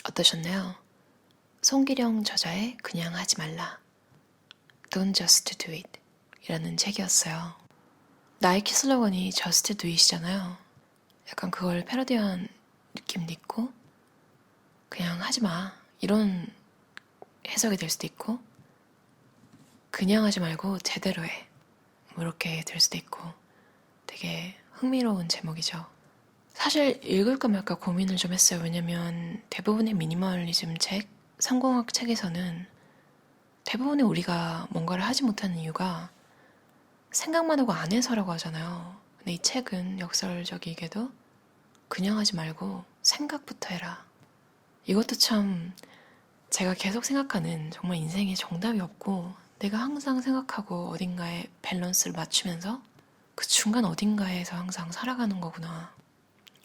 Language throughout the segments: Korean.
어떠셨나요? 송기령 저자의 그냥 하지 말라. Don't just do it 이라는 책이었어요. 나이키 슬로건이 just do it이잖아요. 약간 그걸 패러디한 느낌도 있고 그냥 하지 마 이런 해석이 될 수도 있고 그냥 하지 말고 제대로 해 뭐 이렇게 될 수도 있고 되게 흥미로운 제목이죠. 사실 읽을까 말까 고민을 좀 했어요. 왜냐면 대부분의 미니멀리즘 책, 성공학 책에서는 대부분의 우리가 뭔가를 하지 못하는 이유가 생각만 하고 안 해서라고 하잖아요. 근데 이 책은 역설적이게도 그냥 하지 말고 생각부터 해라. 이것도 참 제가 계속 생각하는 정말 인생에 정답이 없고 내가 항상 생각하고 어딘가에 밸런스를 맞추면서 그 중간 어딘가에서 항상 살아가는 거구나.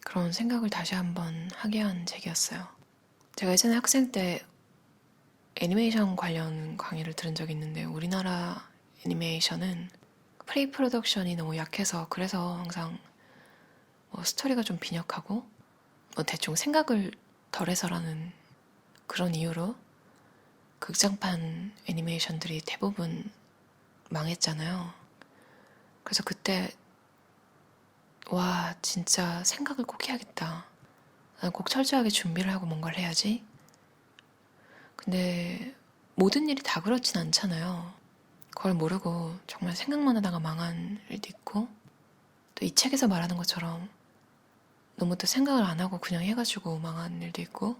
그런 생각을 다시 한번 하게 한 책이었어요. 제가 예전에 학생 때 애니메이션 관련 강의를 들은 적이 있는데 우리나라 애니메이션은 프리 프로덕션이 너무 약해서 그래서 항상 뭐 스토리가 좀 빈약하고 뭐 대충 생각을 덜해서라는 그런 이유로 극장판 애니메이션들이 대부분 망했잖아요. 그래서 그때 와 진짜 생각을 꼭 해야겠다. 나는 꼭 철저하게 준비를 하고 뭔가를 해야지. 근데 모든 일이 다 그렇진 않잖아요. 그걸 모르고 정말 생각만 하다가 망한 일도 있고 또 이 책에서 말하는 것처럼 너무 또 생각을 안 하고 그냥 해가지고 망한 일도 있고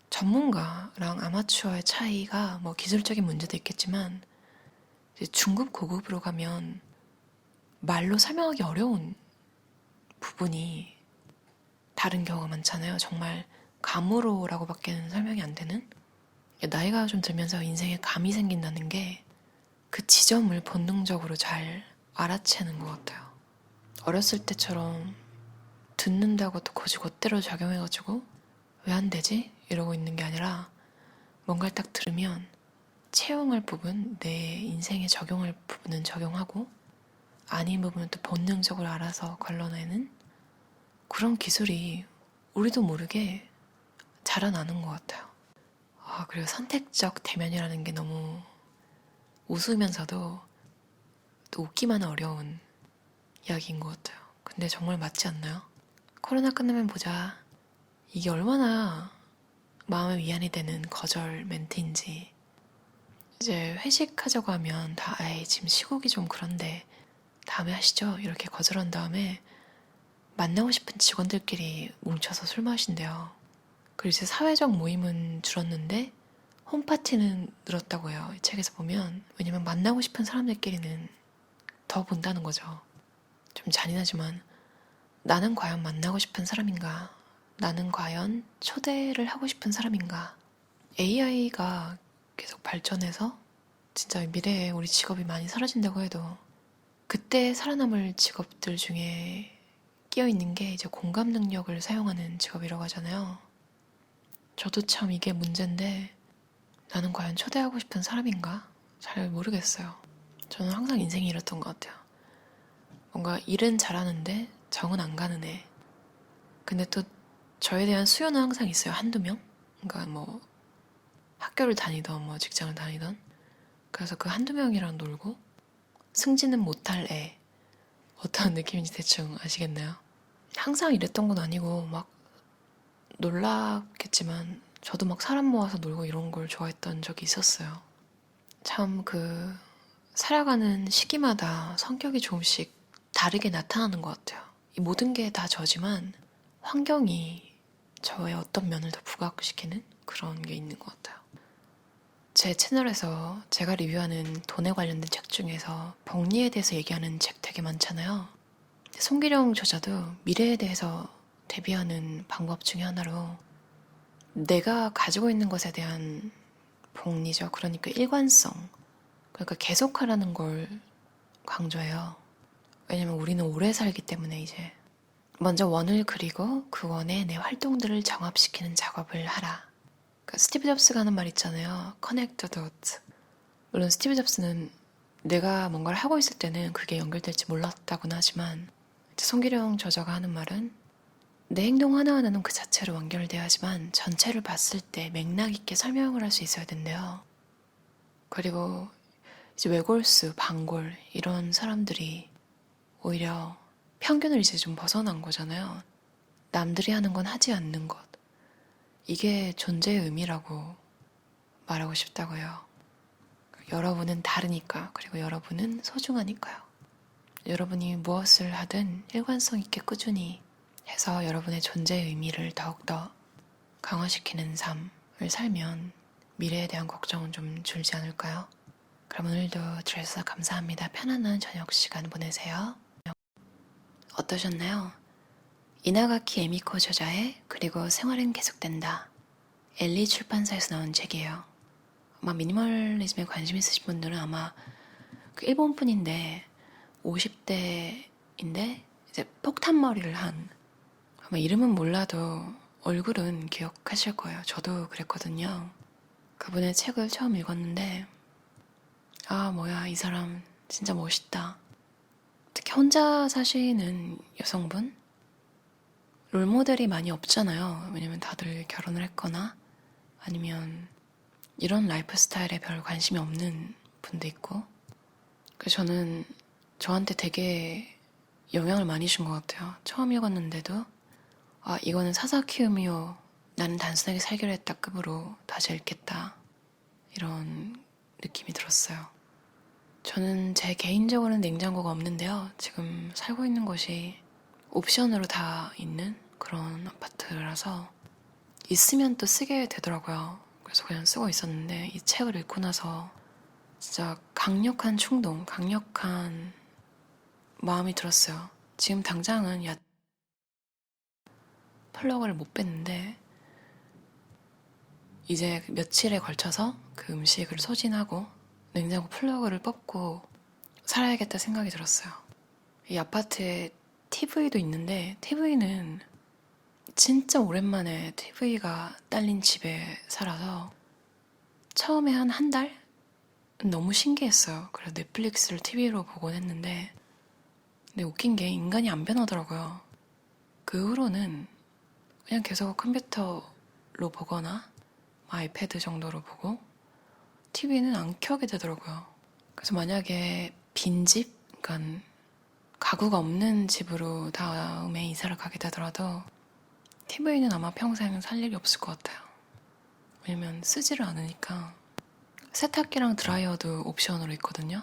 전문가랑 아마추어의 차이가 뭐 기술적인 문제도 있겠지만 이제 중급 고급으로 가면 말로 설명하기 어려운 부분이 다른 경우가 많잖아요. 정말 감으로라고밖에는 설명이 안 되는 나이가 좀 들면서 인생에 감이 생긴다는 게 그 지점을 본능적으로 잘 알아채는 것 같아요. 어렸을 때처럼 듣는다고 또 거지 곧대로 적용해가지고 왜 안 되지? 이러고 있는 게 아니라 뭔가를 딱 들으면 채용할 부분, 내 인생에 적용할 부분은 적용하고 아닌 부분은 또 본능적으로 알아서 걸러내는 그런 기술이 우리도 모르게 자라나는 것 같아요. 그리고 선택적 대면이라는 게 너무 웃으면서도 또 웃기만 어려운 이야기인 것 같아요. 근데 정말 맞지 않나요? 코로나 끝나면 보자. 이게 얼마나 마음에 위안이 되는 거절 멘트인지. 이제 회식하자고 하면 다 지금 시국이 좀 그런데 다음에 하시죠. 이렇게 거절한 다음에 만나고 싶은 직원들끼리 뭉쳐서 술 마신대요. 그리고 이제 사회적 모임은 줄었는데 홈파티는 늘었다고 해요. 이 책에서 보면. 왜냐면 만나고 싶은 사람들끼리는 더 본다는 거죠. 좀 잔인하지만 나는 과연 만나고 싶은 사람인가? 나는 과연 초대를 하고 싶은 사람인가? AI가 계속 발전해서 진짜 미래에 우리 직업이 많이 사라진다고 해도 그때 살아남을 직업들 중에 끼어있는 게 이제 공감 능력을 사용하는 직업이라고 하잖아요. 저도 참 이게 문제인데 나는 과연 초대하고 싶은 사람인가? 잘 모르겠어요. 저는 항상 인생이 이랬던 것 같아요. 뭔가 일은 잘하는데 정은 안 가는 애. 근데 또 저에 대한 수요는 항상 있어요. 한두 명? 그러니까 뭐 학교를 다니던 뭐 직장을 다니던 그래서 그 한두 명이랑 놀고 승진은 못할 애. 어떤 느낌인지 대충 아시겠나요? 항상 이랬던 건 아니고 막 놀랍겠지만 저도 막 사람 모아서 놀고 이런 걸 좋아했던 적이 있었어요. 참 살아가는 시기마다 성격이 조금씩 다르게 나타나는 것 같아요. 이 모든 게 다 저지만 환경이 저의 어떤 면을 더 부각시키는 그런 게 있는 것 같아요. 제 채널에서 제가 리뷰하는 돈에 관련된 책 중에서 복리에 대해서 얘기하는 책 되게 많잖아요. 송기령 저자도 미래에 대해서 대비하는 방법 중에 하나로 내가 가지고 있는 것에 대한 복리죠. 그러니까 일관성. 그러니까 계속하라는 걸 강조해요. 왜냐면 우리는 오래 살기 때문에 이제 먼저 원을 그리고 그 원에 내 활동들을 정합시키는 작업을 하라. 그러니까 스티브 잡스가 하는 말 있잖아요. Connect the dots. 물론 스티브 잡스는 내가 뭔가를 하고 있을 때는 그게 연결될지 몰랐다고는 하지만 송기령 저자가 하는 말은 내 행동 하나하나는 그 자체로 완결돼야지만 전체를 봤을 때 맥락 있게 설명을 할 수 있어야 된대요. 그리고 이제 외골수, 방골 이런 사람들이 오히려 평균을 이제 좀 벗어난 거잖아요. 남들이 하는 건 하지 않는 것. 이게 존재의 의미라고 말하고 싶다고요. 여러분은 다르니까, 그리고 여러분은 소중하니까요. 여러분이 무엇을 하든 일관성 있게 꾸준히 해서 여러분의 존재의 의미를 더욱더 강화시키는 삶을 살면 미래에 대한 걱정은 좀 줄지 않을까요? 그럼 오늘도 들어주셔서 감사합니다. 편안한 저녁 시간 보내세요. 어떠셨나요? 이나가키 에미코 저자의 그리고 생활은 계속된다. 엘리 출판사에서 나온 책이에요. 아마 미니멀리즘에 관심 있으신 분들은 아마 그 일본 분인데 50대인데 이제 폭탄머리를 한 아마 이름은 몰라도 얼굴은 기억하실 거예요. 저도 그랬거든요. 그분의 책을 처음 읽었는데 아 뭐야 이 사람 진짜 멋있다. 특히 혼자 사시는 여성분 롤모델이 많이 없잖아요. 왜냐면 다들 결혼을 했거나 아니면 이런 라이프 스타일에 별 관심이 없는 분도 있고 그래서 저는 저한테 되게 영향을 많이 준 것 같아요. 처음 읽었는데도 아 이거는 사사키 우미오 나는 단순하게 살기로 했다 급으로 다시 읽겠다 이런 느낌이 들었어요. 저는 제 개인적으로는 냉장고가 없는데요. 지금 살고 있는 곳이 옵션으로 다 있는 그런 아파트라서 있으면 또 쓰게 되더라고요. 그래서 그냥 쓰고 있었는데 이 책을 읽고 나서 진짜 강력한 충동, 강력한 마음이 들었어요. 지금 당장은 플러그를 못 뺐는데 이제 며칠에 걸쳐서 그 음식을 소진하고 냉장고 플러그를 뽑고 살아야겠다 생각이 들었어요. 이 아파트에 TV도 있는데 TV는 진짜 오랜만에 TV가 딸린 집에 살아서 처음에 한 달? 너무 신기했어요. 그래서 넷플릭스를 TV로 보곤 했는데 근데 웃긴 게 인간이 안 변하더라고요. 그 후로는 그냥 계속 컴퓨터로 보거나 아이패드 정도로 보고 TV는 안 켜게 되더라고요. 그래서 만약에 빈집, 그러니까 가구가 없는 집으로 다음에 이사를 가게 되더라도 TV는 아마 평생 살 일이 없을 것 같아요. 왜냐면 쓰지를 않으니까. 세탁기랑 드라이어도 옵션으로 있거든요.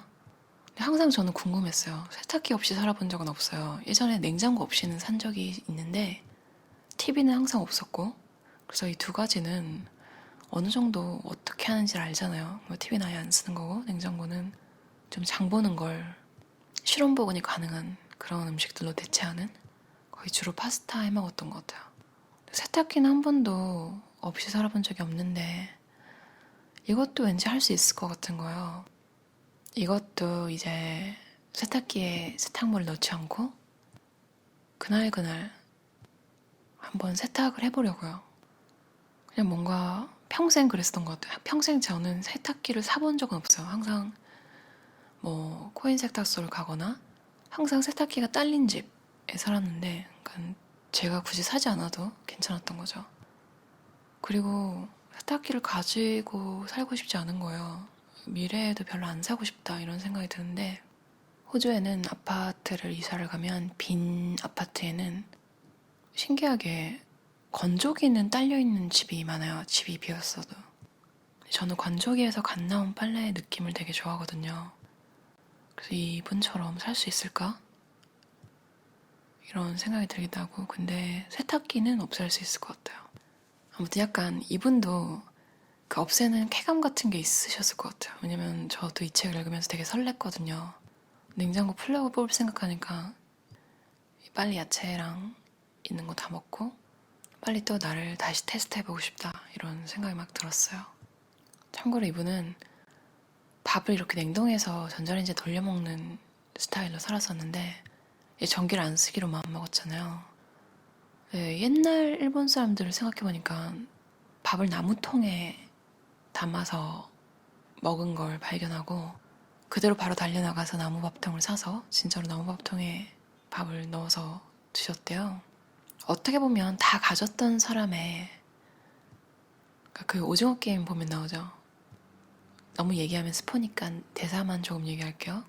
근데 항상 저는 궁금했어요. 세탁기 없이 살아본 적은 없어요. 예전에 냉장고 없이는 산 적이 있는데 TV는 항상 없었고 그래서 이 두 가지는 어느 정도 어떻게 하는지 알잖아요. 뭐 TV는 아예 안 쓰는 거고 냉장고는 좀 장 보는 걸 실온 보관이 가능한 그런 음식들로 대체하는 거의 주로 파스타 해 먹었던 것 같아요. 세탁기는 한 번도 없이 살아본 적이 없는데 이것도 왠지 할 수 있을 것 같은 거예요. 이것도 이제 세탁기에 세탁물을 넣지 않고 그날그날 한번 세탁을 해보려고요. 그냥 뭔가 평생 그랬었던 것 같아요. 평생 저는 세탁기를 사본 적은 없어요. 항상 뭐 코인 세탁소를 가거나 항상 세탁기가 딸린 집에 살았는데 그러니까 제가 굳이 사지 않아도 괜찮았던 거죠. 그리고 세탁기를 가지고 살고 싶지 않은 거예요. 미래에도 별로 안 사고 싶다 이런 생각이 드는데 호주에는 아파트를 이사를 가면 빈 아파트에는 신기하게 건조기는 딸려있는 집이 많아요. 집이 비었어도. 저는 건조기에서 갓 나온 빨래의 느낌을 되게 좋아하거든요. 그래서 이분처럼 살 수 있을까? 이런 생각이 들기도 하고 근데 세탁기는 없앨 수 있을 것 같아요. 아무튼 약간 이분도 그 없애는 쾌감 같은 게 있으셨을 것 같아요. 왜냐면 저도 이 책을 읽으면서 되게 설렜거든요. 냉장고 플러그 뽑을 생각하니까 빨리 야채랑 있는 거 다 먹고 빨리 또 나를 다시 테스트해보고 싶다 이런 생각이 막 들었어요. 참고로 이분은 밥을 이렇게 냉동해서 전자레인지에 돌려 먹는 스타일로 살았었는데 전기를 안 쓰기로 마음먹었잖아요. 네, 옛날 일본 사람들을 생각해보니까 밥을 나무통에 담아서 먹은 걸 발견하고 그대로 바로 달려나가서 나무밥통을 사서 진짜로 나무밥통에 밥을 넣어서 드셨대요. 어떻게 보면 다 가졌던 사람의 그러니까 그 오징어 게임 보면 나오죠. 너무 얘기하면 스포니까 대사만 조금 얘기할게요.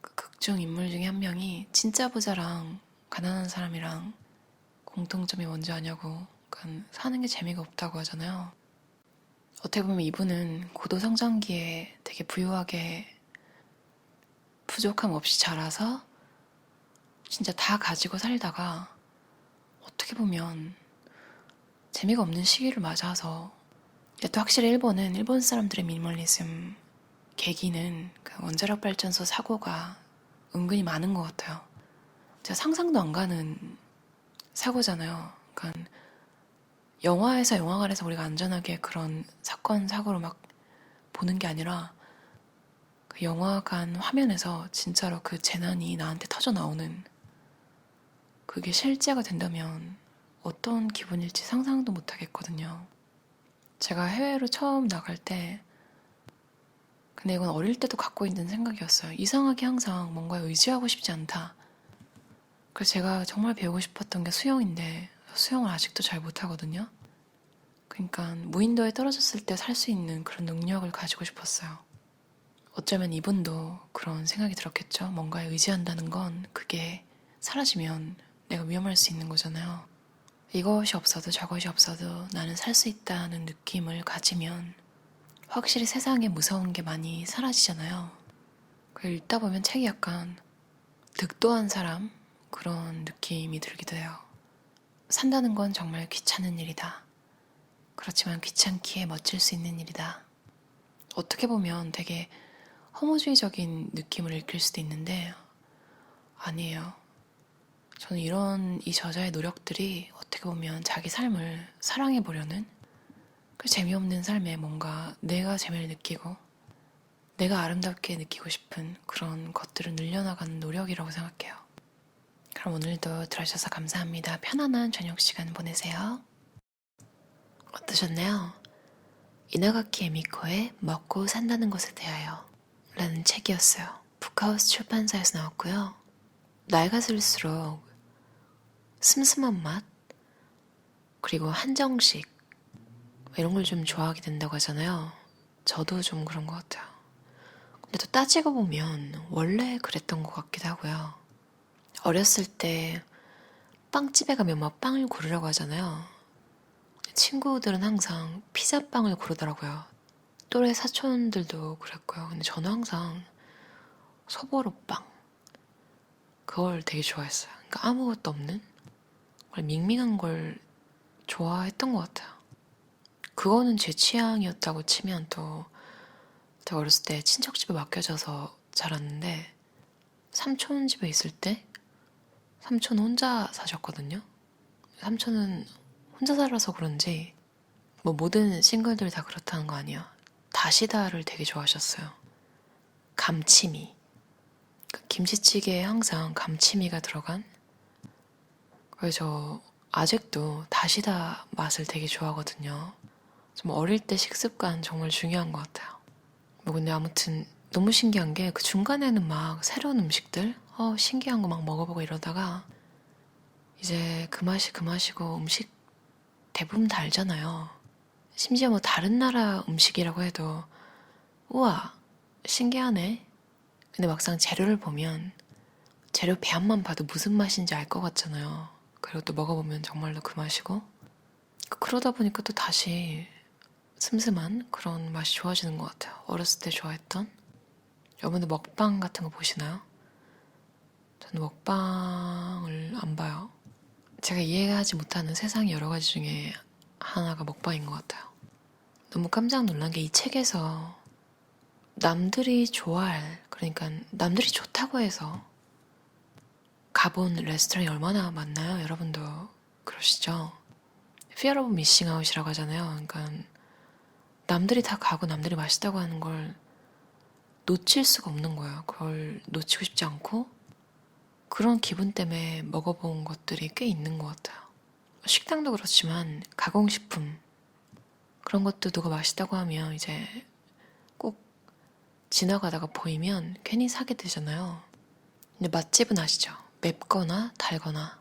그 극중 인물 중에 한 명이 진짜 부자랑 가난한 사람이랑 공통점이 뭔지 아냐고 그러니까 사는 게 재미가 없다고 하잖아요. 어떻게 보면 이분은 고도 성장기에 되게 부유하게 부족함 없이 자라서 진짜 다 가지고 살다가 어떻게 보면 재미가 없는 시기를 맞아서 또 확실히 일본 사람들의 미니멀리즘 계기는 그 원자력 발전소 사고가 은근히 많은 것 같아요. 제가 상상도 안 가는 사고잖아요. 그러니까 영화에서 영화관에서 우리가 안전하게 그런 사건 사고를 막 보는 게 아니라 그 영화관 화면에서 진짜로 그 재난이 나한테 터져 나오는 그게 실제가 된다면 어떤 기분일지 상상도 못 하겠거든요. 제가 해외로 처음 나갈 때 근데 이건 어릴 때도 갖고 있는 생각이었어요. 이상하게 항상 뭔가에 의지하고 싶지 않다. 그래서 제가 정말 배우고 싶었던 게 수영인데 수영을 아직도 잘 못하거든요. 그러니까 무인도에 떨어졌을 때 살 수 있는 그런 능력을 가지고 싶었어요. 어쩌면 이분도 그런 생각이 들었겠죠. 뭔가에 의지한다는 건 그게 사라지면 내가 위험할 수 있는 거잖아요. 이것이 없어도 저것이 없어도 나는 살 수 있다는 느낌을 가지면 확실히 세상에 무서운 게 많이 사라지잖아요. 그걸 읽다 보면 책이 약간 득도한 사람 그런 느낌이 들기도 해요. 산다는 건 정말 귀찮은 일이다. 그렇지만 귀찮기에 멋질 수 있는 일이다. 어떻게 보면 되게 허무주의적인 느낌을 읽힐 수도 있는데 아니에요. 저는 이 저자의 노력들이 어떻게 보면 자기 삶을 사랑해보려는 그 재미없는 삶에 뭔가 내가 재미를 느끼고 내가 아름답게 느끼고 싶은 그런 것들을 늘려나가는 노력이라고 생각해요. 그럼 오늘도 들어주셔서 감사합니다. 편안한 저녁 시간 보내세요. 어떠셨나요? 이나가키 에미코의 먹고 산다는 것에 대하여 라는 책이었어요. 북하우스 출판사에서 나왔고요. 나이가 들수록 슴슴한 맛 그리고 한정식 이런 걸 좀 좋아하게 된다고 하잖아요. 저도 좀 그런 것 같아요. 근데 또 따지고 보면 원래 그랬던 것 같기도 하고요. 어렸을 때 빵집에 가면 막 빵을 고르라고 하잖아요. 친구들은 항상 피자빵을 고르더라고요. 또래 사촌들도 그랬고요. 근데 저는 항상 소보로빵 그걸 되게 좋아했어요. 그러니까 아무것도 없는 밍밍한 걸 좋아했던 것 같아요. 그거는 제 취향이었다고 치면 또 제가 어렸을 때 친척집에 맡겨져서 자랐는데 삼촌 집에 있을 때 삼촌 혼자 사셨거든요. 삼촌은 혼자 살아서 그런지 뭐 모든 싱글들 다 그렇다는 거 아니야. 다시다를 되게 좋아하셨어요. 감치미. 김치찌개에 항상 감치미가 들어간 그래서 저 아직도 다시다 맛을 되게 좋아하거든요. 좀 어릴 때 식습관 정말 중요한 것 같아요. 뭐 근데 아무튼 너무 신기한 게 그 중간에는 막 새로운 음식들 신기한 거 막 먹어보고 이러다가 이제 그 맛이 그 맛이고 음식 대부분 다 알잖아요. 심지어 뭐 다른 나라 음식이라고 해도 우와 신기하네. 근데 막상 재료를 보면 재료 배합만 봐도 무슨 맛인지 알 것 같잖아요. 그리고 또 먹어보면 정말로 그 맛이고 그러다 보니까 또 다시 슴슴한 그런 맛이 좋아지는 것 같아요. 어렸을 때 좋아했던 여러분들 먹방 같은 거 보시나요? 저는 먹방을 안 봐요. 제가 이해하지 못하는 세상의 여러 가지 중에 하나가 먹방인 것 같아요. 너무 깜짝 놀란 게 이 책에서 남들이 좋아할 그러니까 남들이 좋다고 해서 가본 레스토랑이 얼마나 많나요? 여러분도 그러시죠? Fear of Missing Out이라고 하잖아요. 그러니까 남들이 다 가고 남들이 맛있다고 하는 걸 놓칠 수가 없는 거예요. 그걸 놓치고 싶지 않고 그런 기분 때문에 먹어본 것들이 꽤 있는 것 같아요. 식당도 그렇지만 가공식품 그런 것도 누가 맛있다고 하면 이제 꼭 지나가다가 보이면 괜히 사게 되잖아요. 근데 맛집은 아시죠? 맵거나 달거나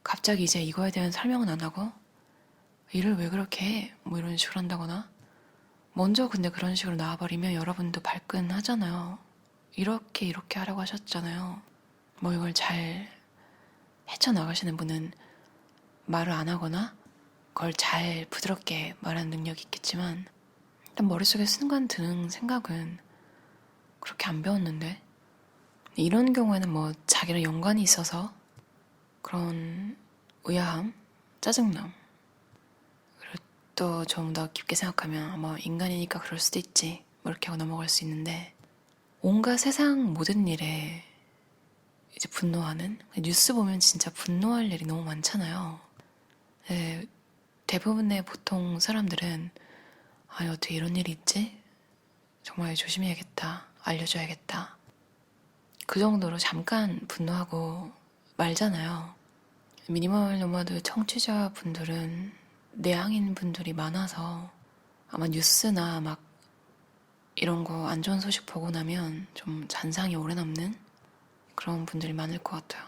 갑자기 이제 이거에 대한 설명은 안 하고 일을 왜 그렇게 해? 뭐 이런 식으로 한다거나 먼저 근데 그런 식으로 나와버리면 여러분도 발끈하잖아요. 이렇게 하라고 하셨잖아요. 뭐 이걸 잘 헤쳐나가시는 분은 말을 안 하거나 그걸 잘 부드럽게 말하는 능력이 있겠지만 일단 머릿속에 순간 드는 생각은 그렇게 안 배웠는데 이런 경우에는 뭐 자기랑 연관이 있어서 그런 의아함, 짜증남 그리고 또 좀 더 깊게 생각하면 뭐 인간이니까 그럴 수도 있지 뭐 이렇게 하고 넘어갈 수 있는데 온갖 세상 모든 일에 이제 분노하는 뉴스 보면 진짜 분노할 일이 너무 많잖아요. 네, 대부분의 보통 사람들은 아니 어떻게 이런 일이 있지? 정말 조심해야겠다. 알려줘야겠다. 그 정도로 잠깐 분노하고 말잖아요. 미니멀 노마드 청취자분들은 내향인 분들이 많아서 아마 뉴스나 막 이런 거 안 좋은 소식 보고 나면 좀 잔상이 오래 남는 그런 분들이 많을 것 같아요.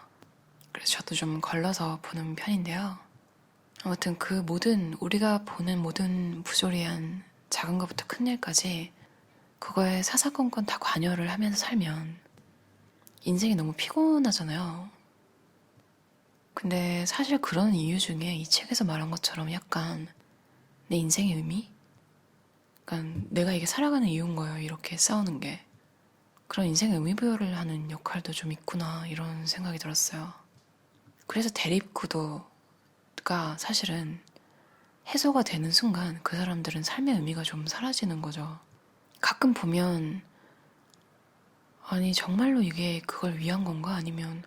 그래서 저도 좀 걸러서 보는 편인데요. 아무튼 그 모든 우리가 보는 모든 부조리한 작은 것부터 큰 일까지 그거에 사사건건 다 관여를 하면서 살면 인생이 너무 피곤하잖아요. 근데 사실 그런 이유 중에 이 책에서 말한 것처럼 약간 내 인생의 의미? 그러니까 내가 이게 살아가는 이유인 거예요. 이렇게 싸우는 게. 그런 인생의 의미부여를 하는 역할도 좀 있구나 이런 생각이 들었어요. 그래서 대립구도가 사실은 해소가 되는 순간 그 사람들은 삶의 의미가 좀 사라지는 거죠. 가끔 보면 아니 정말로 이게 그걸 위한 건가? 아니면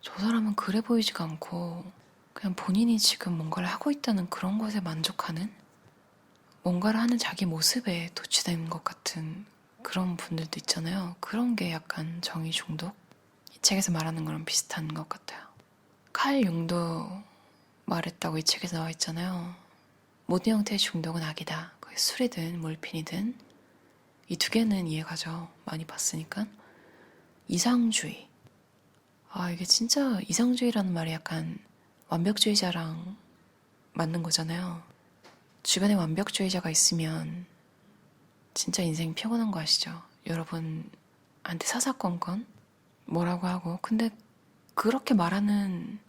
저 사람은 그래 보이지가 않고 그냥 본인이 지금 뭔가를 하고 있다는 그런 것에 만족하는 뭔가를 하는 자기 모습에 도취된 것 같은 그런 분들도 있잖아요. 그런 게 약간 정의 중독? 이 책에서 말하는 거랑 비슷한 것 같아요. 칼 융도 말했다고 이 책에서 나와 있잖아요. 모든 형태의 중독은 악이다. 그게 술이든 몰핀이든 이 두 개는 이해가죠. 많이 봤으니까. 이상주의. 아, 이게 진짜 이상주의라는 말이 약간 완벽주의자랑 맞는 거잖아요. 주변에 완벽주의자가 있으면 진짜 인생 피곤한 거 아시죠? 여러분한테 사사건건 뭐라고 하고 근데 그렇게 말하는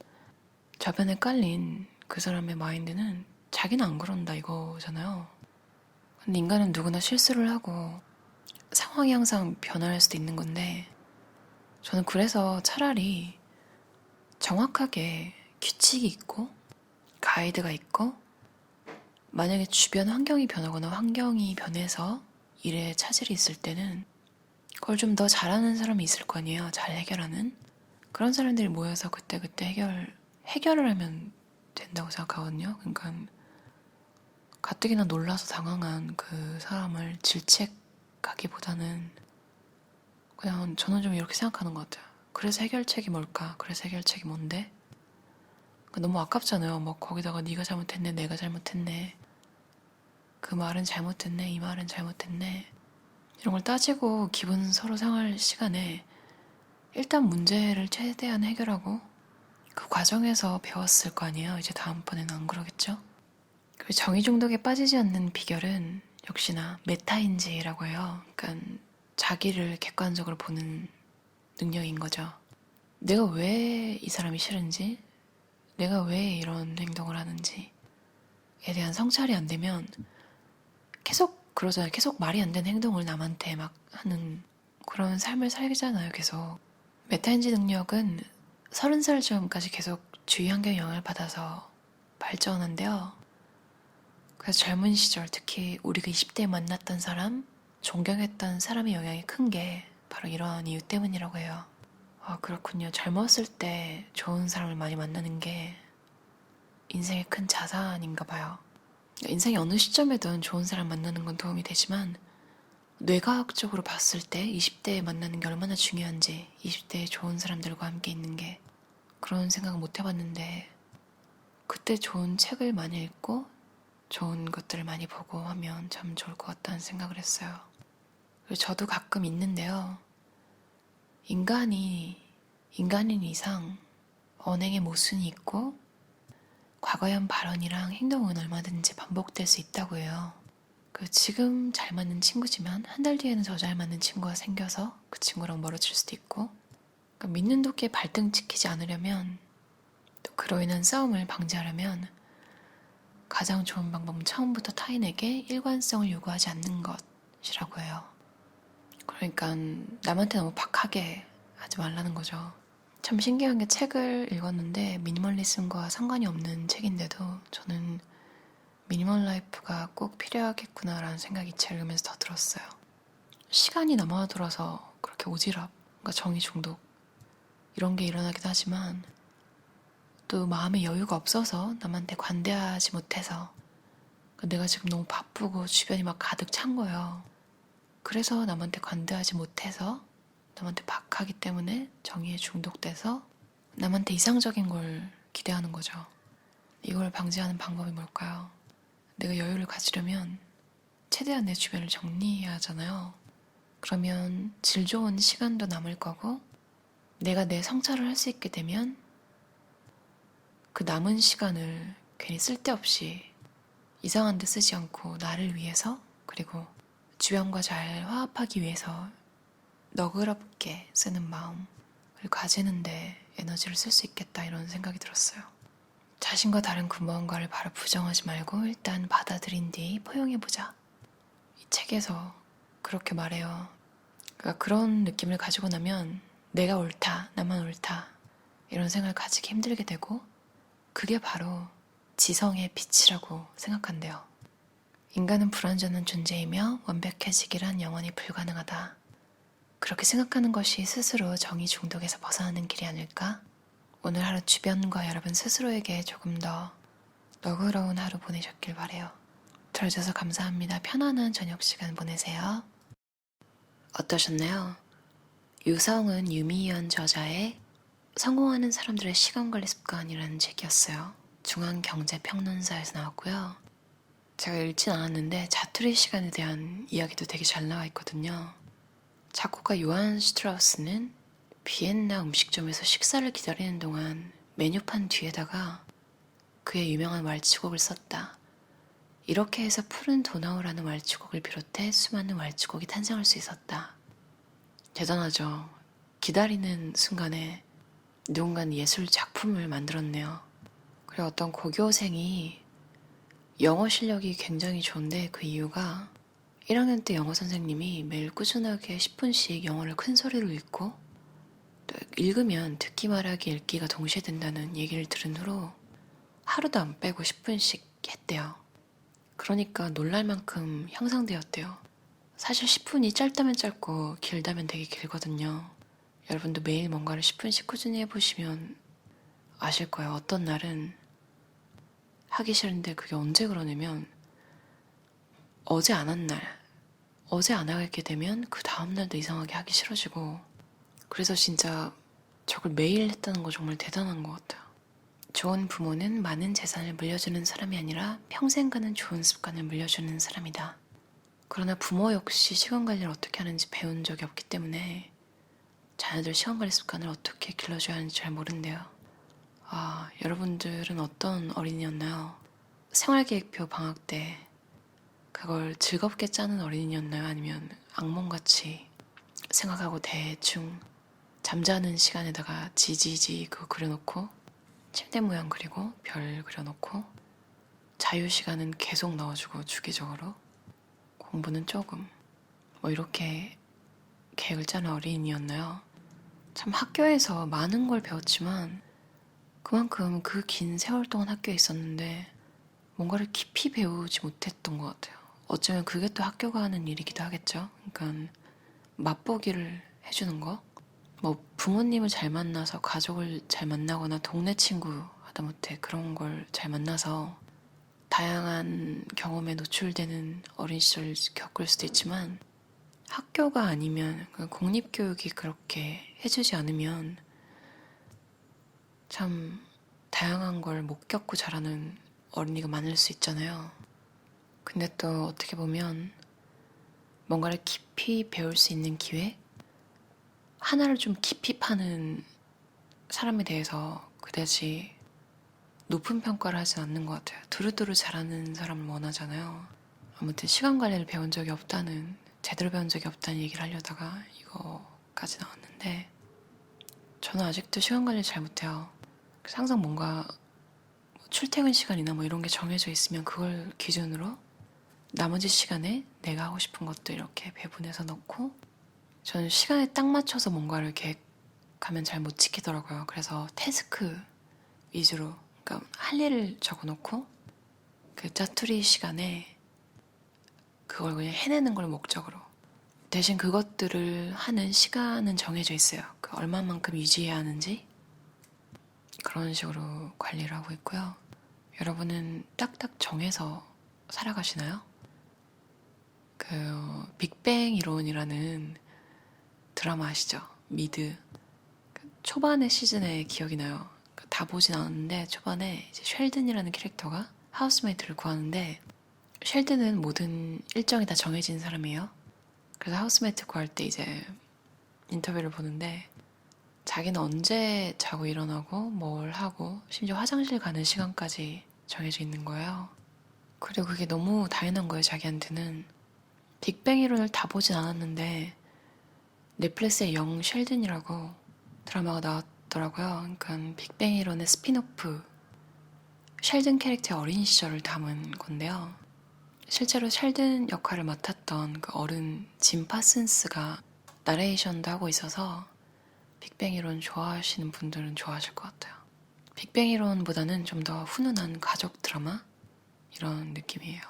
좌변에 깔린 그 사람의 마인드는 자기는 안 그런다 이거잖아요. 근데 인간은 누구나 실수를 하고 상황이 항상 변할 수도 있는 건데 저는 그래서 차라리 정확하게 규칙이 있고 가이드가 있고 만약에 주변 환경이 변하거나 환경이 변해서 일에 차질이 있을 때는 그걸 좀 더 잘하는 사람이 있을 거 아니에요. 잘 해결하는. 그런 사람들이 모여서 그때그때 해결을 하면 된다고 생각하거든요. 그러니까 가뜩이나 놀라서 당황한 그 사람을 질책하기보다는 그냥 저는 좀 이렇게 생각하는 것 같아요. 그래서 해결책이 뭘까? 그래서 해결책이 뭔데? 그러니까 너무 아깝잖아요. 막 거기다가 네가 잘못했네, 내가 잘못했네. 그 말은 잘못했네, 이 말은 잘못했네. 이런 걸 따지고 기분 서로 상할 시간에 일단 문제를 최대한 해결하고 그 과정에서 배웠을 거 아니에요. 이제 다음번에는 안 그러겠죠? 그 정의 중독에 빠지지 않는 비결은 역시나 메타인지라고 해요. 그러니까 자기를 객관적으로 보는 능력인 거죠. 내가 왜 이 사람이 싫은지, 내가 왜 이런 행동을 하는지에 대한 성찰이 안 되면 계속 그러잖아요. 계속 말이 안 되는 행동을 남한테 막 하는 그런 삶을 살잖아요. 계속. 메타인지 능력은 30살쯤까지 계속 주위 환경 영향을 받아서 발전한대요. 그래서 젊은 시절 특히 우리가 20대에 만났던 사람, 존경했던 사람의 영향이 큰 게 바로 이러한 이유 때문이라고 해요. 아, 그렇군요. 젊었을 때 좋은 사람을 많이 만나는 게 인생의 큰 자산인가 봐요. 인생의 어느 시점에든 좋은 사람 만나는 건 도움이 되지만 뇌과학적으로 봤을 때 20대에 만나는 게 얼마나 중요한지 20대에 좋은 사람들과 함께 있는 게 그런 생각은 못 해봤는데 그때 좋은 책을 많이 읽고 좋은 것들을 많이 보고 하면 참 좋을 것 같다는 생각을 했어요. 그리고 저도 가끔 있는데요. 인간인 이상 언행에 모순이 있고 과거형 발언이랑 행동은 얼마든지 반복될 수 있다고 해요. 그 지금 잘 맞는 친구지만 한 달 뒤에는 더 잘 맞는 친구가 생겨서 그 친구랑 멀어질 수도 있고, 그러니까 믿는 도끼에 발등 찍히지 않으려면, 또 그로 인한 싸움을 방지하려면 가장 좋은 방법은 처음부터 타인에게 일관성을 요구하지 않는 것이라고 해요. 그러니까 남한테 너무 박하게 하지 말라는 거죠. 참 신기한 게, 책을 읽었는데 미니멀리즘과 상관이 없는 책인데도 저는 미니멀 라이프가 꼭 필요하겠구나라는 생각이 이 책 읽으면서 더 들었어요. 시간이 남아돌아서 그렇게 오지랖, 그러니까 정의 중독 이런 게 일어나기도 하지만, 또 마음의 여유가 없어서 남한테 관대하지 못해서, 그러니까 내가 지금 너무 바쁘고 주변이 막 가득 찬 거예요. 그래서 남한테 관대하지 못해서 남한테 박하기 때문에 정의에 중독돼서 남한테 이상적인 걸 기대하는 거죠. 이걸 방지하는 방법이 뭘까요? 내가 여유를 가지려면 최대한 내 주변을 정리해야 하잖아요. 그러면 질 좋은 시간도 남을 거고, 내가 내 성찰을 할 수 있게 되면 그 남은 시간을 괜히 쓸데없이 이상한 데 쓰지 않고 나를 위해서, 그리고 주변과 잘 화합하기 위해서 너그럽게 쓰는 마음을 가지는데 에너지를 쓸 수 있겠다, 이런 생각이 들었어요. 자신과 다른 그 무언가를 바로 부정하지 말고 일단 받아들인 뒤 포용해보자. 이 책에서 그렇게 말해요. 그러니까 그런 느낌을 가지고 나면 내가 옳다, 나만 옳다 이런 생각을 가지기 힘들게 되고, 그게 바로 지성의 빛이라고 생각한대요. 인간은 불완전한 존재이며 완벽해지기란 영원히 불가능하다. 그렇게 생각하는 것이 스스로 정의 중독에서 벗어나는 길이 아닐까? 오늘 하루 주변과 여러분 스스로에게 조금 더 너그러운 하루 보내셨길 바래요. 들어줘서 감사합니다. 편안한 저녁 시간 보내세요. 어떠셨나요? 유성은 유미연 저자의 성공하는 사람들의 시간관리 습관이라는 책이었어요. 중앙경제평론사에서 나왔고요. 제가 읽진 않았는데 자투리 시간에 대한 이야기도 되게 잘 나와 있거든요. 작곡가 요한 슈트라우스는 비엔나 음식점에서 식사를 기다리는 동안 메뉴판 뒤에다가 그의 유명한 왈츠곡을 썼다. 이렇게 해서 푸른 도나우라는 왈츠곡을 비롯해 수많은 왈츠곡이 탄생할 수 있었다. 대단하죠. 기다리는 순간에 누군가는 예술 작품을 만들었네요. 그리고 어떤 고교생이 영어 실력이 굉장히 좋은데, 그 이유가 1학년 때 영어 선생님이 매일 꾸준하게 10분씩 영어를 큰 소리로 읽고, 또 읽으면 듣기 말하기 읽기가 동시에 된다는 얘기를 들은 후로 하루도 안 빼고 10분씩 했대요. 그러니까 놀랄 만큼 향상되었대요. 사실 10분이 짧다면 짧고 길다면 되게 길거든요. 여러분도 매일 뭔가를 10분씩 꾸준히 해보시면 아실 거예요. 어떤 날은 하기 싫은데 그게 언제 그러냐면, 어제 안 한 날, 어제 안 하게 되면 그 다음날도 이상하게 하기 싫어지고, 그래서 진짜 저걸 매일 했다는 거 정말 대단한 것 같아요. 좋은 부모는 많은 재산을 물려주는 사람이 아니라 평생 가는 좋은 습관을 물려주는 사람이다. 그러나 부모 역시 시간 관리를 어떻게 하는지 배운 적이 없기 때문에 자녀들 시간 관리 습관을 어떻게 길러줘야 하는지 잘 모른대요. 여러분들은 어떤 어린이였나요? 생활계획표 방학 때 그걸 즐겁게 짜는 어린이였나요? 아니면 악몽같이 생각하고 대충 잠자는 시간에다가 지지지 그거 그려놓고, 침대 모양 그리고 별 그려놓고, 자유시간은 계속 넣어주고 주기적으로, 공부는 조금, 뭐 이렇게 계획을 짜는 어린이였나요? 참 학교에서 많은 걸 배웠지만 그만큼 그 긴 세월 동안 학교에 있었는데 뭔가를 깊이 배우지 못했던 것 같아요. 어쩌면 그게 또 학교가 하는 일이기도 하겠죠. 그러니까 맛보기를 해주는 거. 뭐 부모님을 잘 만나서 가족을 잘 만나거나 동네 친구 하다못해 그런 걸 잘 만나서 다양한 경험에 노출되는 어린 시절을 겪을 수도 있지만, 학교가 아니면 공립교육이 그렇게 해주지 않으면 참 다양한 걸 못 겪고 자라는 어린이가 많을 수 있잖아요. 근데 또 어떻게 보면 뭔가를 깊이 배울 수 있는 기회? 하나를 좀 깊이 파는 사람에 대해서 그다지 높은 평가를 하진 않는 것 같아요. 두루두루 잘하는 사람을 원하잖아요. 아무튼 시간 관리를 배운 적이 없다는, 제대로 배운 적이 없다는 얘기를 하려다가 이거까지 나왔는데, 저는 아직도 시간 관리를 잘 못해요. 그래서 항상 뭔가 출퇴근 시간이나 뭐 이런 게 정해져 있으면 그걸 기준으로 나머지 시간에 내가 하고 싶은 것도 이렇게 배분해서 넣고, 저는 시간에 딱 맞춰서 뭔가를 계획하면 잘 못 지키더라고요. 그래서 태스크 위주로, 그러니까 할 일을 적어놓고 그 짜투리 시간에 그걸 그냥 해내는 걸 목적으로, 대신 그것들을 하는 시간은 정해져 있어요. 그 얼마만큼 유지해야 하는지 그런 식으로 관리를 하고 있고요. 여러분은 딱딱 정해서 살아가시나요? 그 빅뱅 이론이라는 드라마 아시죠? 미드. 그 초반의 시즌에 기억이 나요. 다 보진 않았는데 초반에 이제 쉘든이라는 캐릭터가 하우스메이트를 구하는데, 쉘든은 모든 일정이 다 정해진 사람이에요. 그래서 하우스메이트 구할 때 이제 인터뷰를 보는데, 자기는 언제 자고 일어나고 뭘 하고 심지어 화장실 가는 시간까지 정해져 있는 거예요. 그리고 그게 너무 당연한 거예요, 자기한테는. 빅뱅 이론을 다 보진 않았는데 넷플릭스에 영 쉘든이라고 드라마가 나왔더라고요. 그러니까 빅뱅 이론의 스핀오프, 쉘든 캐릭터의 어린 시절을 담은 건데요. 실제로 쉘든 역할을 맡았던 그 어른 짐 파슨스가 나레이션도 하고 있어서 빅뱅 이론 좋아하시는 분들은 좋아하실 것 같아요. 빅뱅 이론보다는 좀 더 훈훈한 가족 드라마? 이런 느낌이에요.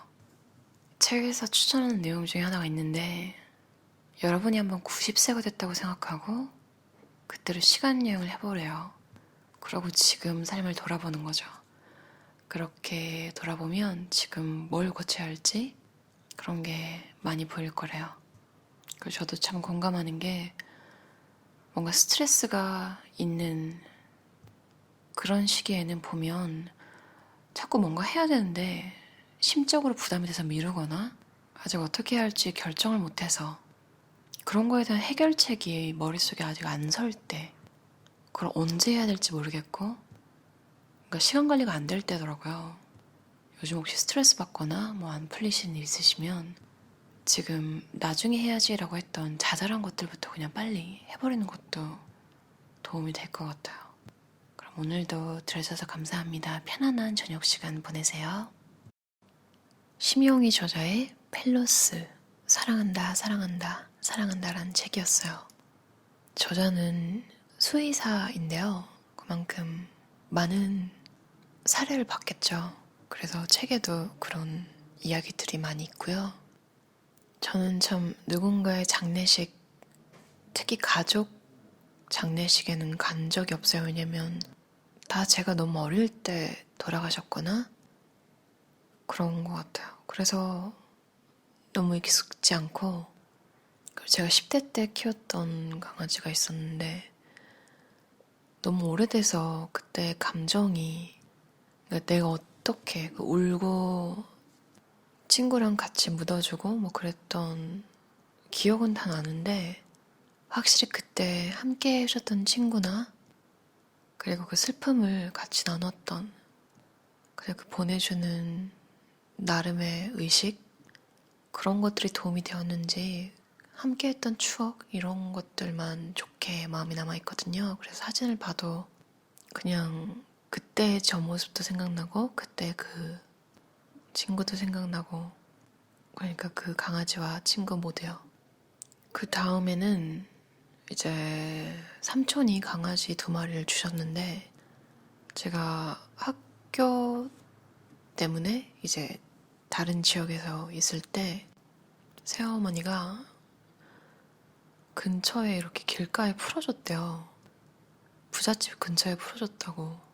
책에서 추천하는 내용 중에 하나가 있는데, 여러분이 한번 90세가 됐다고 생각하고 그때로 시간 여행을 해보래요. 그러고 지금 삶을 돌아보는 거죠. 그렇게 돌아보면 지금 뭘 고쳐야 할지 그런 게 많이 보일 거래요. 그래서 저도 참 공감하는 게, 뭔가 스트레스가 있는 그런 시기에는 보면 자꾸 뭔가 해야 되는데 심적으로 부담이 돼서 미루거나 아직 어떻게 해야 할지 결정을 못해서, 그런 거에 대한 해결책이 머릿속에 아직 안 설 때, 그걸 언제 해야 될지 모르겠고, 그러니까 시간 관리가 안 될 때더라고요. 요즘 혹시 스트레스 받거나 뭐 안 풀리시는 일 있으시면 지금 나중에 해야지라고 했던 자잘한 것들부터 그냥 빨리 해버리는 것도 도움이 될 것 같아요. 그럼 오늘도 들어주셔서 감사합니다. 편안한 저녁 시간 보내세요. 심용희 저자의 펠로스, 사랑한다, 사랑한다, 사랑한다라는 책이었어요. 저자는 수의사인데요. 그만큼 많은 사례를 봤겠죠. 그래서 책에도 그런 이야기들이 많이 있고요. 저는 참 누군가의 장례식, 특히 가족 장례식에는 간 적이 없어요. 왜냐면 다 제가 너무 어릴 때 돌아가셨거나 그런 것 같아요. 그래서 너무 익숙지 않고, 제가 10대 때 키웠던 강아지가 있었는데 너무 오래돼서 그때 감정이, 그러니까 내가 어떻게 울고 친구랑 같이 묻어주고 뭐 그랬던 기억은 다 나는데, 확실히 그때 함께 해주셨던 친구나 그리고 그 슬픔을 같이 나눴던, 그리고 그 보내주는 나름의 의식, 그런 것들이 도움이 되었는지 함께 했던 추억, 이런 것들만 좋게 마음이 남아있거든요. 그래서 사진을 봐도 그냥 그때 저 모습도 생각나고 그때 그 친구도 생각나고, 그러니까 그 강아지와 친구 모두요. 그 다음에는 이제 삼촌이 강아지 2마리를 주셨는데, 제가 학교 때문에 이제 다른 지역에서 있을 때 새어머니가 근처에 이렇게 길가에 풀어줬대요. 부잣집 근처에 풀어줬다고.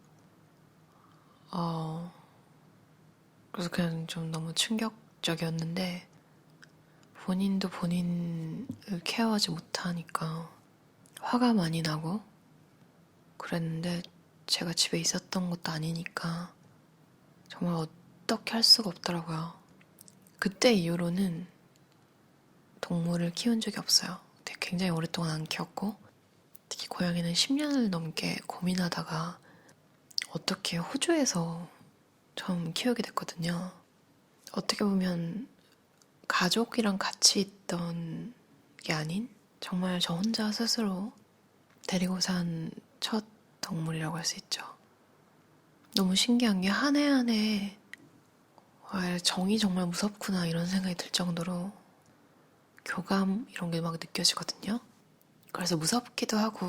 그래서 그냥 좀 너무 충격적이었는데, 본인도 본인을 케어하지 못하니까 화가 많이 나고 그랬는데, 제가 집에 있었던 것도 아니니까 정말 어떻게 할 수가 없더라고요. 그때 이후로는 동물을 키운 적이 없어요. 굉장히 오랫동안 안 키웠고, 특히 고양이는 10년을 넘게 고민하다가 어떻게 호주에서 처음 키우게 됐거든요. 어떻게 보면 가족이랑 같이 있던 게 아닌 정말 저 혼자 스스로 데리고 산 첫 동물이라고 할 수 있죠. 너무 신기한 게 한 해 한 해 정이 정말 무섭구나 이런 생각이 들 정도로 교감 이런 게 막 느껴지거든요. 그래서 무섭기도 하고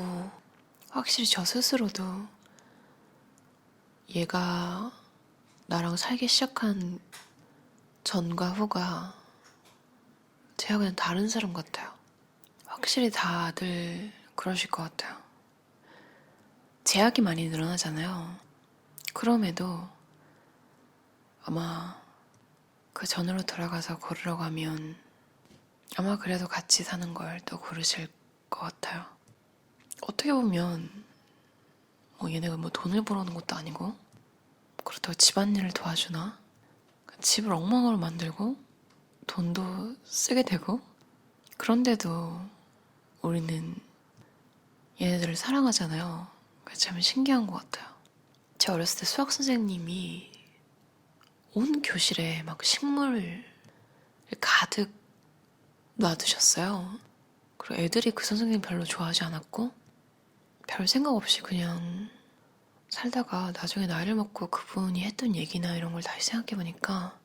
확실히 저 스스로도 얘가 나랑 살기 시작한 전과 후가 제가 그냥 다른 사람 같아요. 확실히 다들 그러실 것 같아요. 제약이 많이 늘어나잖아요. 그럼에도 아마 그 전으로 돌아가서 고르라고 하면 아마 그래도 같이 사는 걸 또 고르실 것 같아요. 어떻게 보면 뭐 얘네가 뭐 돈을 벌어오는 것도 아니고 그렇다고 집안일을 도와주나? 집을 엉망으로 만들고 돈도 쓰게 되고 그런데도 우리는 얘네들을 사랑하잖아요. 그게 참 신기한 것 같아요. 제 어렸을 때 수학 선생님이 온 교실에 막 식물을 가득 놔두셨어요. 그리고 애들이 그 선생님 별로 좋아하지 않았고 별 생각 없이 그냥 살다가 나중에 나이를 먹고 그분이 했던 얘기나 이런 걸 다시 생각해보니까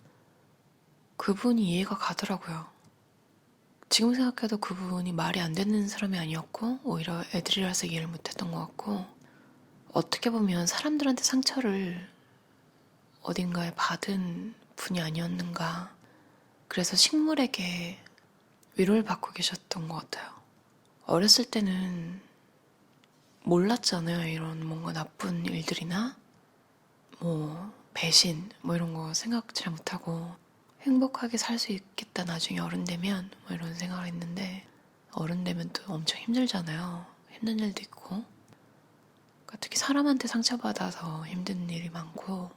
그분이 이해가 가더라고요. 지금 생각해도 그분이 말이 안 되는 사람이 아니었고 오히려 애들이라서 이해를 못했던 것 같고 어떻게 보면 사람들한테 상처를 어딘가에 받은 분이 아니었는가. 그래서 식물에게 위로를 받고 계셨던 것 같아요. 어렸을 때는 몰랐잖아요. 이런 뭔가 나쁜 일들이나 뭐 배신 뭐 이런 거 생각 잘 못하고 행복하게 살 수 있겠다 나중에 어른 되면 뭐 이런 생각을 했는데 어른 되면 또 엄청 힘들잖아요. 힘든 일도 있고 그러니까 특히 사람한테 상처받아서 힘든 일이 많고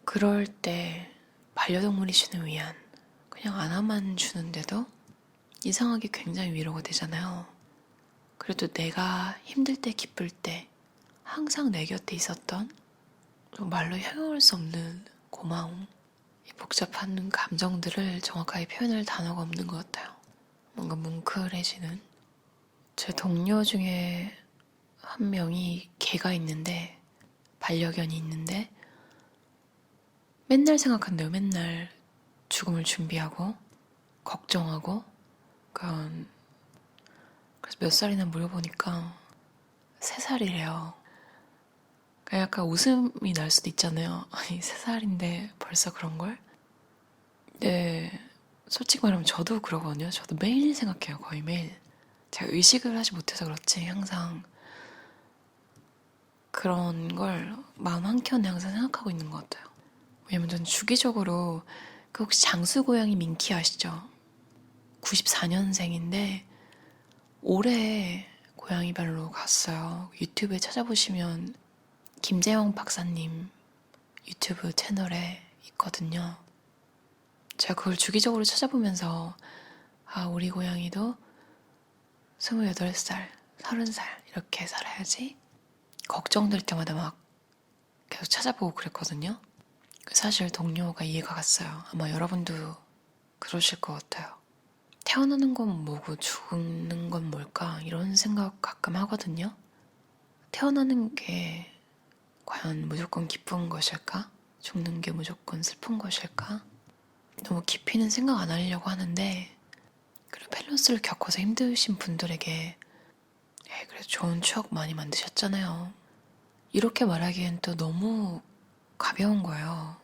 그럴 때 반려동물이 주는 위안 그냥 안아만 주는데도 이상하게 굉장히 위로가 되잖아요. 그래도 내가 힘들 때 기쁠 때 항상 내 곁에 있었던 말로 형용할 수 없는 고마움 이 복잡한 감정들을 정확하게 표현할 단어가 없는 것 같아요. 뭔가 뭉클해지는 제 동료 중에 한 명이 개가 있는데 반려견이 있는데 맨날 생각한대요. 맨날 죽음을 준비하고 걱정하고 그래서 몇 살이나 물어보니까 3살이래요. 그러니까 약간 웃음이 날 수도 있잖아요. 아니 3살인데 벌써 그런 걸? 네, 솔직히 말하면 저도 그러거든요. 저도 매일 생각해요. 거의 매일. 제가 의식을 하지 못해서 그렇지 항상 그런 걸 마음 한켠에 항상 생각하고 있는 것 같아요. 왜냐면 저는 주기적으로 그 혹시 장수고양이 민키 아시죠? 94년생인데 올해 고양이별로 갔어요. 유튜브에 찾아보시면 김재영 박사님 유튜브 채널에 있거든요. 제가 그걸 주기적으로 찾아보면서 아 우리 고양이도 28살, 30살 이렇게 살아야지 걱정될 때마다 막 계속 찾아보고 그랬거든요. 사실 동료가 이해가 갔어요. 아마 여러분도 그러실 것 같아요. 태어나는 건 뭐고 죽는 건 뭘까 이런 생각 가끔 하거든요. 태어나는 게 과연 무조건 기쁜 것일까? 죽는 게 무조건 슬픈 것일까? 너무 깊이는 생각 안 하려고 하는데 그리고 밸런스를 겪어서 힘드신 분들에게 그래도 좋은 추억 많이 만드셨잖아요. 이렇게 말하기엔 또 너무 가벼운 거예요.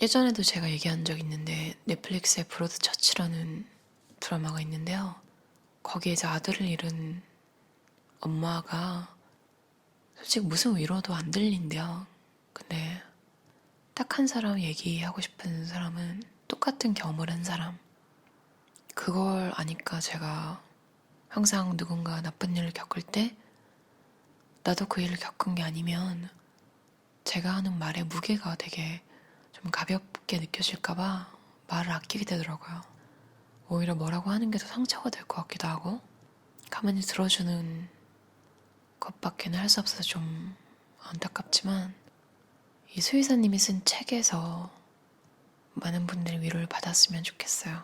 예전에도 제가 얘기한 적 있는데 넷플릭스의 브로드처치라는 드라마가 있는데요. 거기에 이제 아들을 잃은 엄마가 솔직히 무슨 위로도 안 들린대요. 근데 딱 한 사람 얘기하고 싶은 사람은 똑같은 경험을 한 사람. 그걸 아니까 제가 항상 누군가 나쁜 일을 겪을 때 나도 그 일을 겪은 게 아니면 제가 하는 말의 무게가 되게 좀 가볍게 느껴질까봐 말을 아끼게 되더라고요. 오히려 뭐라고 하는 게 더 상처가 될 것 같기도 하고 가만히 들어주는 것밖에는 할 수 없어서 좀 안타깝지만 이 수의사님이 쓴 책에서 많은 분들이 위로를 받았으면 좋겠어요.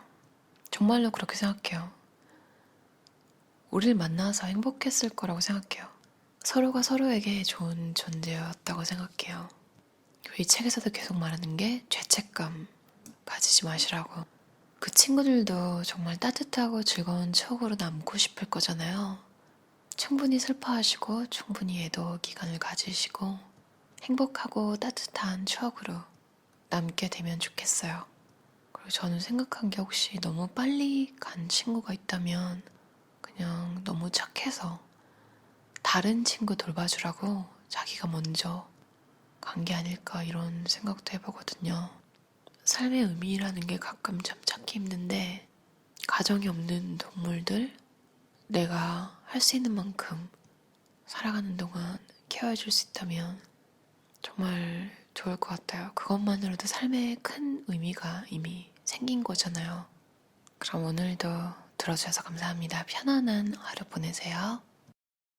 정말로 그렇게 생각해요. 우리를 만나서 행복했을 거라고 생각해요. 서로가 서로에게 좋은 존재였다고 생각해요. 이 책에서도 계속 말하는 게 죄책감 가지지 마시라고. 그 친구들도 정말 따뜻하고 즐거운 추억으로 남고 싶을 거잖아요. 충분히 슬퍼하시고 충분히 애도 기간을 가지시고 행복하고 따뜻한 추억으로 남게 되면 좋겠어요. 그리고 저는 생각한 게 혹시 너무 빨리 간 친구가 있다면 그냥 너무 착해서 다른 친구 돌봐주라고 자기가 먼저 간 게 아닐까 이런 생각도 해보거든요. 삶의 의미라는 게 가끔 참 찾기 힘든데 가정이 없는 동물들 내가 할 수 있는 만큼 살아가는 동안 케어해줄 수 있다면 정말 좋을 것 같아요. 그것만으로도 삶에 큰 의미가 이미 생긴 거잖아요. 그럼 오늘도 들어주셔서 감사합니다. 편안한 하루 보내세요.